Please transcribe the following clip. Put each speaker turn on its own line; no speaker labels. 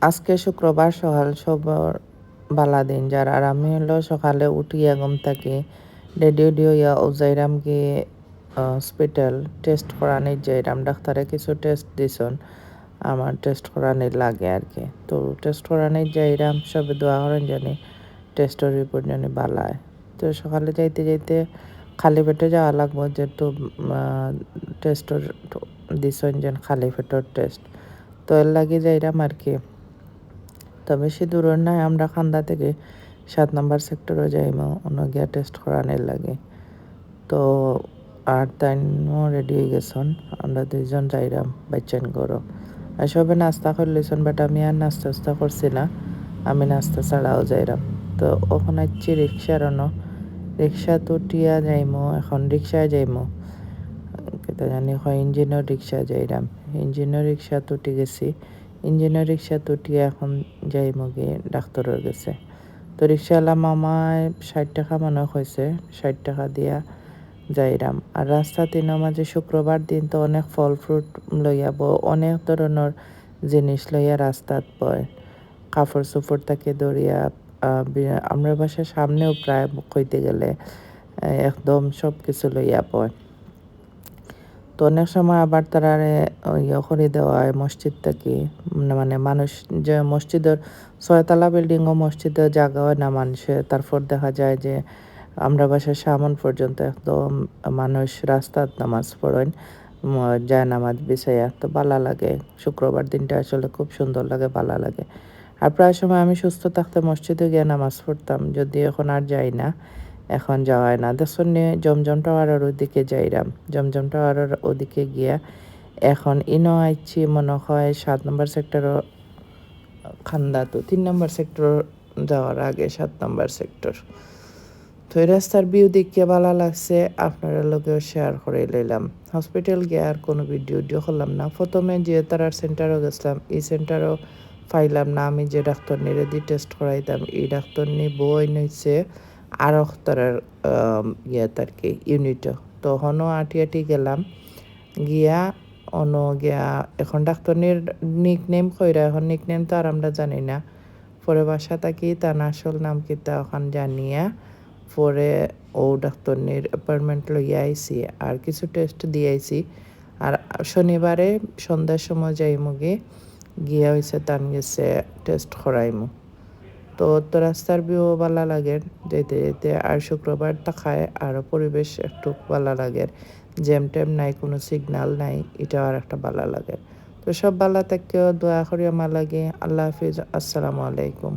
আজকে শুক্রবার সকাল সবার বালা দিন যার আর আমি হলো সকালে উঠিয়া ঘুম থাকি রেডি হইয়া ও যাইরাম গিয়ে হসপিটাল টেস্ট করানির যাইরাম ডাক্তারে কিছু টেস্ট দিছন আমার টেস্ট করানির লাগে আর কি। তো টেস্ট করানির যাইরাম সবে দোয়া করেন জানি টেস্টের রিপোর্ট জানি বালায়। তো সকালে যাইতে যাইতে খালি পেটে যাওয়া লাগবো যেহেতু টেস্টর দিছন যেন খালি পেটের টেস্ট। তো এর লাগে যাইরাম আর কি। তো বেশি দূরের নাই, আমরা খান্দা থেকে ৭ নম্বর সেক্টরে যাইমু গিয়া টেস্ট করানোর লাগে। তো আর তাইনও রেডি হয়ে গেছন, আমরা ২ জন যাইরাম বাইচান গরো। আর সবে নাস্তা করে লইছন, বাট আমি আর নাস্তা করছি না, আমি নাস্তা ছাড়াও যাইরাম। তো ওখানে আইছি রিক্সা তো উঠিয়া যাইমু, এখন রিক্সায় যাইমু কেতা জানি হয় ইঞ্জিনের রিক্সা যাইরাম। ইঞ্জিনের রিক্সা তো উঠে গেছি, ইঞ্জিনের রিক্সা তো উঠিয়া এখন যাইমু গিয়ে ডাক্তারের গেছে। তো রিক্সাওয়ালা মামায় ৬০ টাকা মনে হয়েছে, ৬০ টাকা দিয়া যাইরাম। আর রাস্তা তিনের মাঝে শুক্রবার দিন তো অনেক ফল ফ্রুট লইয়া অনেক ধরনের জিনিস লইয়া রাস্তাত বয়, কাপড় চোপড় থেকে ধরিয়া আমরা বাসার সামনেও প্রায় কইতে গেলে একদম সব কিছু লইয়া বয়। তো অনেক সময় আবার তারারে ইয়ে করে দেওয়া হয় মসজিদ থেকে, মানে মানুষ যে মসজিদের ৬তলা বিল্ডিংও মসজিদের জায়গা হয় না মানুষের, তারপর দেখা যায় যে আমরা বাসার সামন পর্যন্ত একদম মানুষ রাস্তাত নামাজ পড়েন, যায় নামাজ বিছাইয়া। তো ভালো লাগে, শুক্রবার দিনটা আসলে খুব সুন্দর লাগে, ভালো লাগে। আর প্রায় সময় আমি সুস্থ থাকতে মসজিদে গিয়ে নামাজ পড়তাম, যদি এখন আর যাই না, এখন যাওয়ায় না। দেখুন জমজম টাওয়ারের ওদিকে যাইরাম, জমজম টাওয়ারের ওদিকে গিয়া এখন ইনো আইছি মনে হয় ৭ নম্বর সেক্টর খান্দা, তো ৩ নম্বর সেক্টর যাওয়ার আগে ৭ নম্বর সেক্টর। তো এই রাস্তার ভিউ দেখিয়ে ভালো লাগছে, আপনারা লোকেও শেয়ার করে লইলাম। হসপিটাল গিয়ে আর কোনো ভিডিও করলাম না। প্রথমে যে তারার সেন্টারও গেছিলাম, এই সেন্টারও পাইলাম না। আমি যে ডাক্তার নিয়ে টেস্ট করাইতাম, এই ডাক্তার নিয়ে বই নিচ্ছে আর তারার আর কি ইউনিটও। তখনও আটি গেলাম গিয়া গিয়া এখন ডাক্তার নিক নেম কইরা, এখন নিক নেম তো আর আমরা জানি না। পরে বাসা থাকি তার আসল নাম কিতা ওখান জানিয়া পরে ও ডাক্তারনির অ্যাপয়েন্টমেন্ট লইয়া আইছি আর কিছু টেস্ট দিয়ে আইছি। আর শনিবারে সন্ধ্যার সময় যাইমু গিয়া হয়েছে তান গেছে টেস্ট করাইমু। তো রাস্তার ভিউ ভালো লাগে যেতে যেতে, আর শুক্রবার থাকায় আরও পরিবেশ একটু ভালো লাগে, জ্যাম ট্যাম নাই, কোনো সিগনাল নাই, এটাও আর একটা ভালো লাগে। তো সব ভালো থেকেও দোয়া করি আমার লাগে। আল্লাহ হাফিজ, আসসালামু আলাইকুম।